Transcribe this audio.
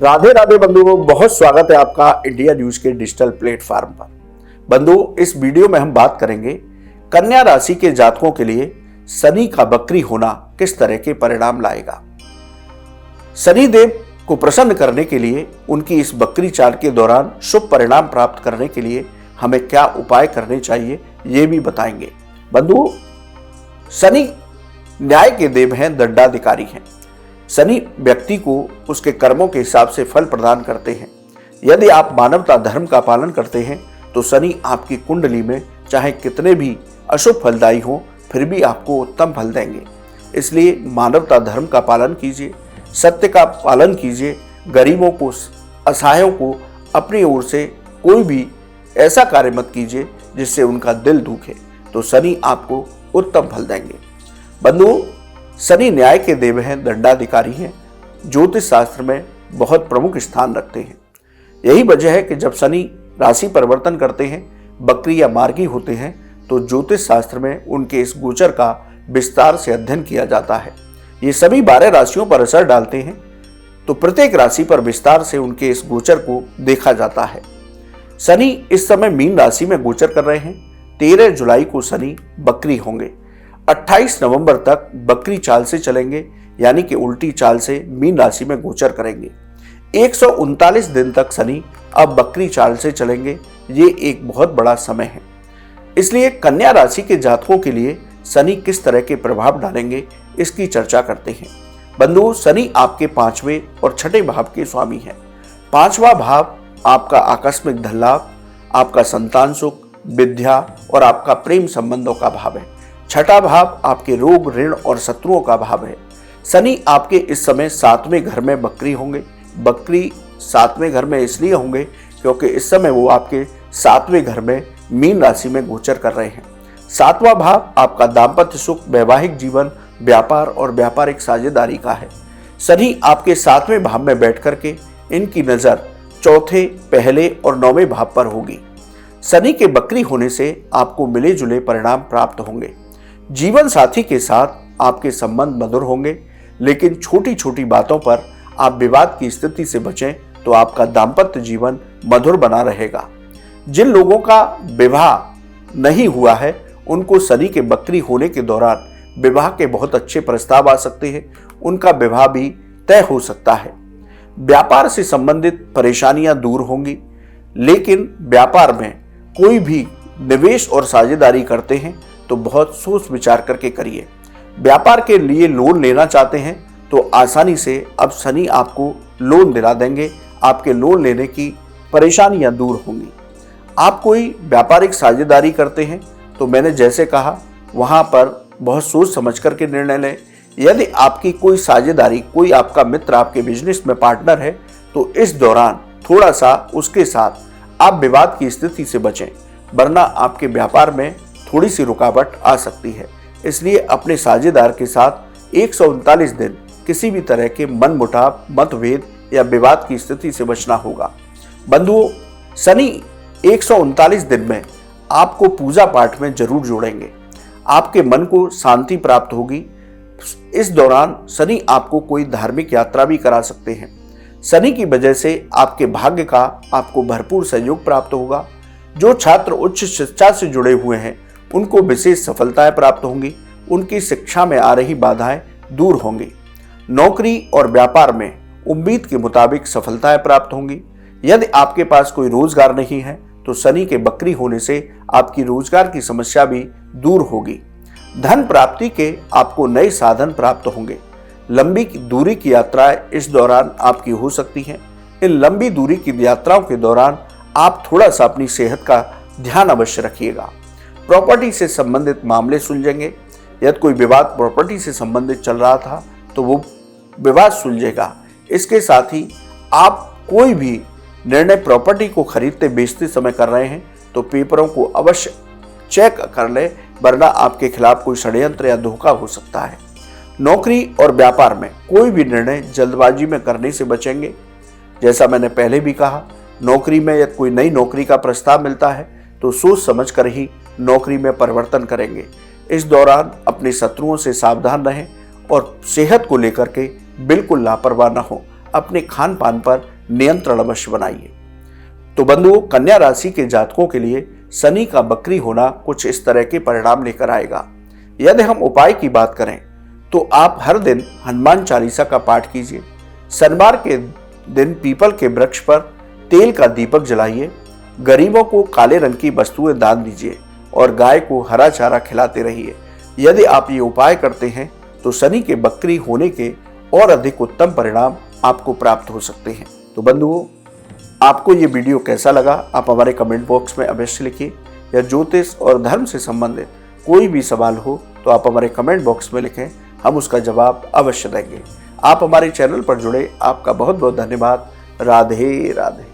राधे राधे बंधुओं, बहुत स्वागत है आपका इंडिया न्यूज के डिजिटल प्लेटफॉर्म पर। बंधुओं, इस वीडियो में हम बात करेंगे कन्या राशि के जातकों के लिए शनि का बकरी होना किस तरह के परिणाम लाएगा। शनि देव को प्रसन्न करने के लिए उनकी इस बकरी चाल के दौरान शुभ परिणाम प्राप्त करने के लिए हमें क्या उपाय करने चाहिए, ये भी बताएंगे। बंधुओं, शनि न्याय के देव हैं, दंडाधिकारी हैं। शनि व्यक्ति को उसके कर्मों के हिसाब से फल प्रदान करते हैं। यदि आप मानवता धर्म का पालन करते हैं तो शनि आपकी कुंडली में चाहे कितने भी अशुभ फलदायी हो, फिर भी आपको उत्तम फल देंगे। इसलिए मानवता धर्म का पालन कीजिए, सत्य का पालन कीजिए, गरीबों को, असहायों को अपनी ओर से कोई भी ऐसा कार्य मत कीजिए जिससे उनका दिल दुखे, तो शनि आपको उत्तम फल देंगे। बंधुओं, शनि न्याय के देव हैं, दंडाधिकारी हैं, ज्योतिष शास्त्र में बहुत प्रमुख स्थान रखते हैं। यही वजह है कि जब शनि राशि परिवर्तन करते हैं, बकरी या मार्गी होते हैं, तो ज्योतिष शास्त्र में उनके इस गोचर का विस्तार से अध्ययन किया जाता है। ये सभी 12 राशियों पर असर डालते हैं, तो प्रत्येक राशि पर विस्तार से उनके इस गोचर को देखा जाता है। शनि इस समय मीन राशि में गोचर कर रहे हैं। 13 जुलाई को शनि बकरी होंगे। 28 नवंबर तक बकरी चाल से चलेंगे, यानी कि उल्टी चाल से मीन राशि में गोचर करेंगे। 139 दिन तक शनि अब बकरी चाल से चलेंगे। ये एक बहुत बड़ा समय है। इसलिए कन्या राशि के जातकों के लिए शनि किस तरह के प्रभाव डालेंगे, इसकी चर्चा करते हैं। बंधुओं, शनि आपके 5वें और 6ठे भाव के स्वामी हैं। 5वां भाव आपका आकस्मिक धन लाभ, आपका संतान सुख, विद्या और आपका प्रेम संबंधों का भाव है। 6ठा भाव आपके रोग, ऋण और शत्रुओं का भाव है। शनि आपके इस समय 7वें घर में बकरी होंगे। बकरी 7वें घर में इसलिए होंगे क्योंकि इस समय वो आपके 7वें घर में मीन राशि में गोचर कर रहे हैं। 7वां भाव आपका दाम्पत्य सुख, वैवाहिक जीवन, व्यापार और व्यापारिक साझेदारी का है। शनि आपके 7वें भाव में बैठ करके इनकी नजर 4थे, 1 और 9वें भाव पर होगी। शनि के बकरी होने से आपको मिले जुले परिणाम प्राप्त होंगे। जीवन साथी के साथ आपके संबंध मधुर होंगे, लेकिन छोटी छोटी बातों पर आप विवाद की स्थिति से बचें तो आपका दाम्पत्य जीवन मधुर बना रहेगा। जिन लोगों का विवाह नहीं हुआ है, उनको शनि के बकरी होने के दौरान विवाह के बहुत अच्छे प्रस्ताव आ सकते हैं। उनका विवाह भी तय हो सकता है। व्यापार से संबंधित परेशानियां दूर होंगी, लेकिन व्यापार में कोई भी निवेश और साझेदारी करते हैं तो बहुत सोच विचार करके करिए। व्यापार के लिए लोन लेना चाहते हैं तो आसानी से अब शनि आपको लोन दिला देंगे। आपके लोन लेने की परेशानियां दूर होंगी। आप कोई व्यापारिक साझेदारी करते हैं तो मैंने जैसे कहा वहां पर बहुत सोच समझ करके निर्णय लें। यदि आपकी कोई साझेदारी, कोई आपका मित्र आपके बिजनेस में पार्टनर है, तो इस दौरान थोड़ा सा उसके साथ आप विवाद की स्थिति से बचें, वरना आपके व्यापार में थोड़ी सी रुकावट आ सकती है। इसलिए अपने साझेदार के साथ 139 दिन किसी भी तरह के मनमुटाव, मतभेद या विवाद की स्थिति से बचना होगा। बंधुओं, शनि 139 दिन में आपको पूजा पाठ में जरूर जोड़ेंगे। आपके मन को शांति प्राप्त होगी। इस दौरान शनि आपको कोई धार्मिक यात्रा भी करा सकते हैं। शनि की वजह से आपके भाग्य का आपको भरपूर सहयोग प्राप्त होगा। जो छात्र उच्च शिक्षा से जुड़े हुए हैं उनको विशेष सफलताएं प्राप्त होंगी। उनकी शिक्षा में आ रही बाधाएं दूर होंगी। नौकरी और व्यापार में उम्मीद के मुताबिक सफलताएं प्राप्त होंगी। यदि आपके पास कोई रोजगार नहीं है तो शनि के बकरी होने से आपकी रोजगार की समस्या भी दूर होगी। धन प्राप्ति के आपको नए साधन प्राप्त होंगे। लंबी दूरी की यात्राएं इस दौरान आपकी हो सकती हैं। इन लंबी दूरी की यात्राओं के दौरान आप थोड़ा सा अपनी सेहत का ध्यान अवश्य रखिएगा। प्रॉपर्टी से संबंधित मामले सुलझेंगे। यदि कोई विवाद प्रॉपर्टी से संबंधित चल रहा था तो वो विवाद सुलझेगा। इसके साथ ही आप कोई भी निर्णय प्रॉपर्टी को खरीदते बेचते समय कर रहे हैं तो पेपरों को अवश्य चेक कर लें, वरना आपके खिलाफ कोई षड्यंत्र या धोखा हो सकता है। नौकरी और व्यापार में कोई भी निर्णय जल्दबाजी में करने से बचेंगे। जैसा मैंने पहले भी कहा, नौकरी में यदि कोई नई नौकरी का प्रस्ताव मिलता है तो सोच समझ कर ही नौकरी में परिवर्तन करेंगे। इस दौरान अपने शत्रुओं से सावधान रहें और सेहत को लेकर के बिल्कुल लापरवाह न हो। अपने खान पान पर नियंत्रण अवश्य बनाइए। तो बंधुओं, कन्या राशि के जातकों के लिए शनि का बकरी होना कुछ इस तरह के परिणाम लेकर आएगा। यदि हम उपाय की बात करें तो आप हर दिन हनुमान चालीसा का पाठ कीजिए। शनिवार के दिन पीपल के वृक्ष पर तेल का दीपक जलाइए। गरीबों को काले रंग की वस्तुएं दान दीजिए और गाय को हरा चारा खिलाते रहिए। यदि आप ये उपाय करते हैं तो शनि के बकरी होने के और अधिक उत्तम परिणाम आपको प्राप्त हो सकते हैं। तो बंधुओं, आपको ये वीडियो कैसा लगा आप हमारे कमेंट बॉक्स में अवश्य लिखिए। या ज्योतिष और धर्म से संबंधित कोई भी सवाल हो तो आप हमारे कमेंट बॉक्स में लिखें, हम उसका जवाब अवश्य देंगे। आप हमारे चैनल पर जुड़े, आपका बहुत बहुत धन्यवाद। राधे राधे।